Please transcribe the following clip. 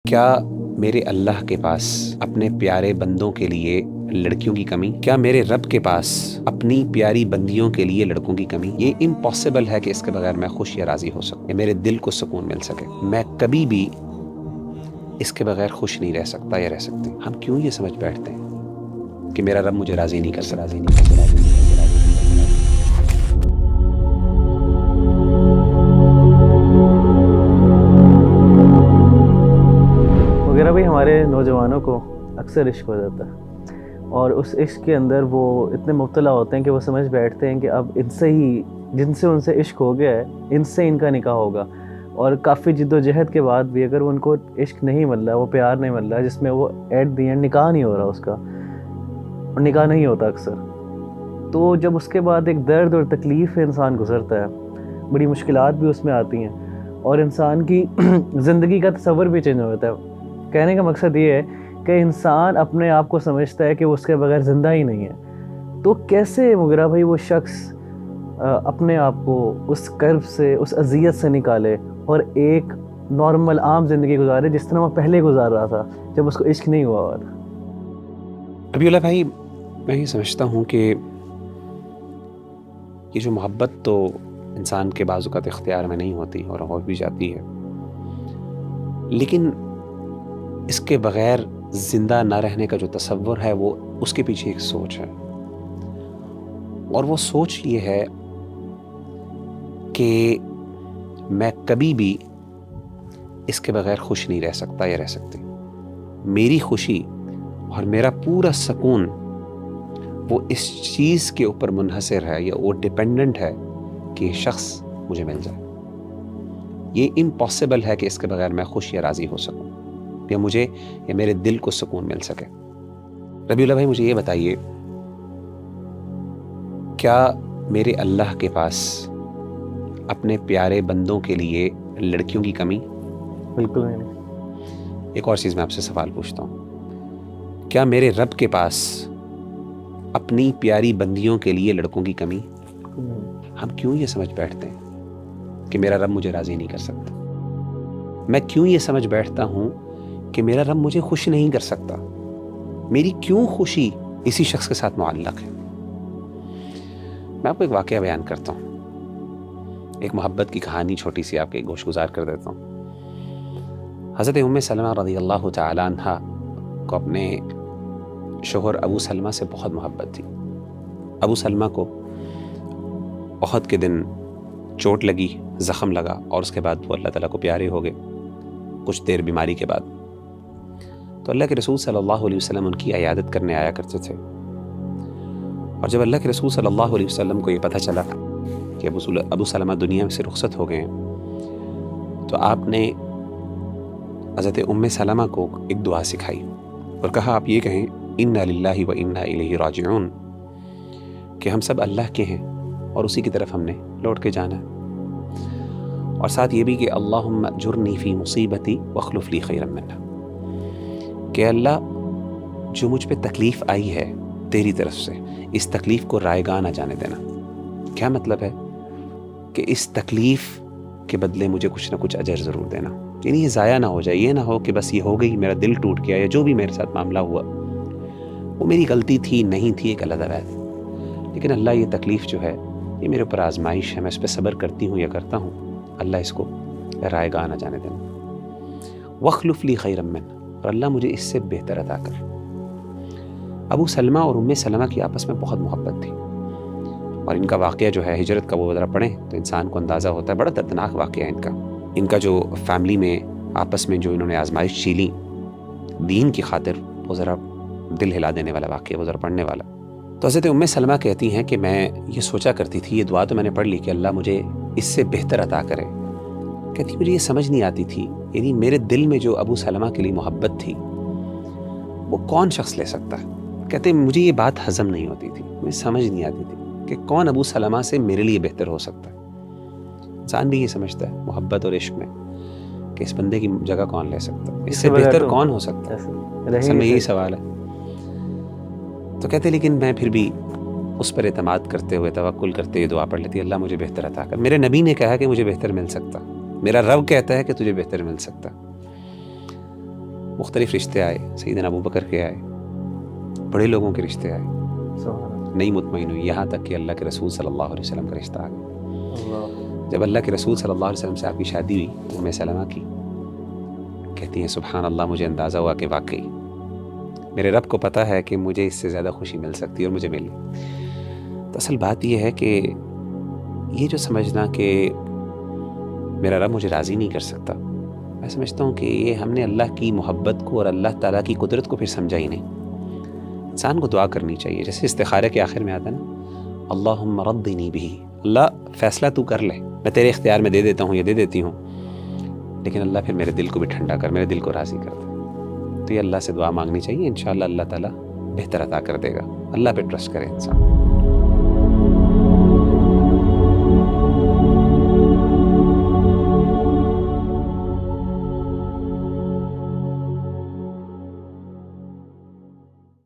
کیا میرے اللہ کے پاس اپنے پیارے بندوں کے لیے لڑکیوں کی کمی؟ کیا میرے رب کے پاس اپنی پیاری بندیوں کے لیے لڑکوں کی کمی؟ یہ امپاسبل ہے کہ اس کے بغیر میں خوش یا راضی ہو سکوں، میرے دل کو سکون مل سکے۔ میں کبھی بھی اس کے بغیر خوش نہیں رہ سکتا یا رہ سکتی۔ ہم کیوں یہ سمجھ بیٹھتے ہیں کہ میرا رب مجھے راضی نہیں کر سکتا، راضی نہیں کر سکتا۔ وغیرہ بھائی ہمارے نوجوانوں کو اکثر عشق ہو جاتا ہے اور اس عشق کے اندر وہ اتنے مبتلا ہوتے ہیں کہ وہ سمجھ بیٹھتے ہیں کہ اب ان سے ہی جن سے ان سے عشق ہو گیا ہے ان سے ان کا نکاح ہوگا، اور کافی جد و جہد کے بعد بھی اگر ان کو عشق نہیں مل رہا، وہ پیار نہیں مل رہا جس میں وہ ایٹ دی اینڈ نکاح نہیں ہو رہا اس کا، اور نکاح نہیں ہوتا اکثر، تو جب اس کے بعد ایک درد اور تکلیف انسان گزرتا ہے، بڑی مشکلات بھی اس میں آتی ہیں اور انسان کی زندگی کا تصور بھی چینج ہو جاتا ہے۔ کہنے کا مقصد یہ ہے کہ انسان اپنے آپ کو سمجھتا ہے کہ وہ اس کے بغیر زندہ ہی نہیں ہے، تو کیسے مغیرہ بھائی وہ شخص اپنے آپ کو اس کرب سے، اس اذیت سے نکالے اور ایک نارمل عام زندگی گزارے جس طرح وہ پہلے گزار رہا تھا جب اس کو عشق نہیں ہوا ہوا تھا؟ ربیع اللہ بھائی، میں یہ سمجھتا ہوں کہ یہ جو محبت تو انسان کے بعض اوقات اختیار میں نہیں ہوتی اور ہو بھی جاتی ہے، لیکن اس کے بغیر زندہ نہ رہنے کا جو تصور ہے وہ اس کے پیچھے ایک سوچ ہے، اور وہ سوچ یہ ہے کہ میں کبھی بھی اس کے بغیر خوش نہیں رہ سکتا یا رہ سکتی۔ میری خوشی اور میرا پورا سکون وہ اس چیز کے اوپر منحصر ہے یا وہ ڈیپینڈنٹ ہے کہ یہ شخص مجھے مل جائے۔ یہ امپاسبل ہے کہ اس کے بغیر میں خوش یا راضی ہو سکوں، یا مجھے یا میرے دل کو سکون مل سکے۔ ربیع اللہ بھائی، مجھے یہ بتائیے، کیا میرے اللہ کے پاس اپنے پیارے بندوں کے لیے لڑکیوں کی کمی؟ بالکل نہیں۔ ایک اور چیز میں آپ سے سوال پوچھتا ہوں، کیا میرے رب کے پاس اپنی پیاری بندیوں کے لیے لڑکوں کی کمی؟ ہم کیوں یہ سمجھ بیٹھتے ہیں کہ میرا رب مجھے راضی نہیں کر سکتا؟ میں کیوں یہ سمجھ بیٹھتا ہوں کہ میرا رب مجھے خوش نہیں کر سکتا؟ میری کیوں خوشی اسی شخص کے ساتھ معلق ہے؟ میں آپ کو ایک واقعہ بیان کرتا ہوں، ایک محبت کی کہانی چھوٹی سی آپ کے گوش گزار کر دیتا ہوں۔ حضرت ام سلمہ رضی اللہ تعالی عنہ کو اپنے شوہر ابو سلمہ سے بہت محبت تھی۔ ابو سلمہ کو احد کے دن چوٹ لگی، زخم لگا، اور اس کے بعد وہ اللہ تعالیٰ کو پیارے ہو گئے کچھ دیر بیماری کے بعد۔ تو اللہ کے رسول صلی اللہ علیہ وسلم ان کی عیادت کرنے آیا کرتے تھے، اور جب اللہ کے رسول صلی اللہ علیہ وسلم کو یہ پتہ چلا کہ ابو سلمہ دنیا سے رخصت ہو گئے ہیں، تو آپ نے حضرت ام سلمہ کو ایک دعا سکھائی اور کہا، آپ یہ کہیں انا للہ و انا الیہ راجعون، کہ ہم سب اللہ کے ہیں اور اسی کی طرف ہم نے لوٹ کے جانا ہے، اور ساتھ یہ بھی کہ اللہم اجرنی فی مصیبتی واخلف لی خیرا منہا، کہ اللہ جو مجھ پہ تکلیف آئی ہے تیری طرف سے، اس تکلیف کو رائگاں نہ جانے دینا۔ کیا مطلب ہے؟ کہ اس تکلیف کے بدلے مجھے کچھ نہ کچھ اجر ضرور دینا، یعنی یہ ضائع نہ ہو جائے، یہ نہ ہو کہ بس یہ ہو گئی، میرا دل ٹوٹ گیا، یا جو بھی میرے ساتھ معاملہ ہوا وہ میری غلطی تھی نہیں تھی ایک علیحدہ بات، لیکن اللہ یہ تکلیف جو ہے یہ میرے اوپر آزمائش ہے، میں اس پہ صبر کرتی ہوں یا کرتا ہوں، اللہ اس کو رائگاں نہ جانے دینا۔ واخلف لی خیرا منہ، اور اللہ مجھے اس سے بہتر عطا کر۔ ابو سلمہ اور ام سلمہ کی آپس میں بہت محبت تھی، اور ان کا واقعہ جو ہے ہجرت کا وہ ذرا پڑھیں تو انسان کو اندازہ ہوتا ہے، بڑا دردناک واقعہ ہے ان کا جو فیملی میں آپس میں جو انہوں نے آزمائش جھیلی دین کی خاطر، وہ ذرا دل ہلا دینے والا واقعہ، وہ ذرا پڑھنے والا۔ تو حضرت ام سلمہ کہتی ہیں کہ میں یہ سوچا کرتی تھی، یہ دعا تو میں نے پڑھ لی کہ اللہ مجھے اس سے بہتر عطا کرے، کہتی مجھے یہ سمجھ نہیں آتی تھی، یعنی میرے دل میں جو ابو سلمہ کے لیے محبت تھی وہ کون شخص لے سکتا ہے؟ کہتے مجھے یہ بات ہضم نہیں ہوتی تھی، مجھے سمجھ نہیں آتی تھی کہ کون ابو سلمہ سے میرے لیے بہتر ہو سکتا ہے۔ انسان بھی یہ سمجھتا ہے محبت اور عشق میں کہ اس بندے کی جگہ کون لے سکتا ہے، اس سے بہتر کون ہو سکتا ہے، اصل میں یہی سوال ہے۔ تو کہتے لیکن میں پھر بھی اس پر اعتماد کرتے ہوئے، توکل کرتے ہوئے دعا پڑھ لیتی، اللہ مجھے بہتر عطا کر۔ میرے نبی نے کہا کہ مجھے بہتر مل سکتا، میرا رب کہتا ہے کہ تجھے بہتر مل سکتا۔ مختلف رشتے آئے، سیدنا ابو بکر کے آئے، بڑے لوگوں کے رشتے آئے، سبحان اللہ، نہیں مطمئن ہوئی، یہاں تک کہ اللہ کے رسول صلی اللہ علیہ وسلم کا رشتہ آ گیا۔ اللہ، جب اللہ کے رسول صلی اللہ علیہ وسلم سے آپ کی شادی ہوئی، ام سلمہ کی، کہتی ہیں سبحان اللہ، مجھے اندازہ ہوا کہ واقعی میرے رب کو پتہ ہے کہ مجھے اس سے زیادہ خوشی مل سکتی ہے اور مجھے ملی۔ تو اصل بات یہ ہے کہ یہ جو سمجھنا کہ میرا رب مجھے راضی نہیں کر سکتا، میں سمجھتا ہوں کہ یہ ہم نے اللہ کی محبت کو اور اللہ تعالیٰ کی قدرت کو پھر سمجھا ہی نہیں۔ انسان کو دعا کرنی چاہیے، جیسے استخارے کے آخر میں آتا ہے نا، اللہم رضنی بہ، اللہ فیصلہ تو کر لے، میں تیرے اختیار میں دے دیتا ہوں یا دے دیتی ہوں، لیکن اللہ پھر میرے دل کو بھی ٹھنڈا کر، میرے دل کو راضی کر دے۔ تو یہ اللہ سے دعا مانگنی چاہیے، انشاءاللہ اللہ تعالیٰ بہتر عطا کر دے گا۔ اللہ پہ ٹرسٹ کرے انسان۔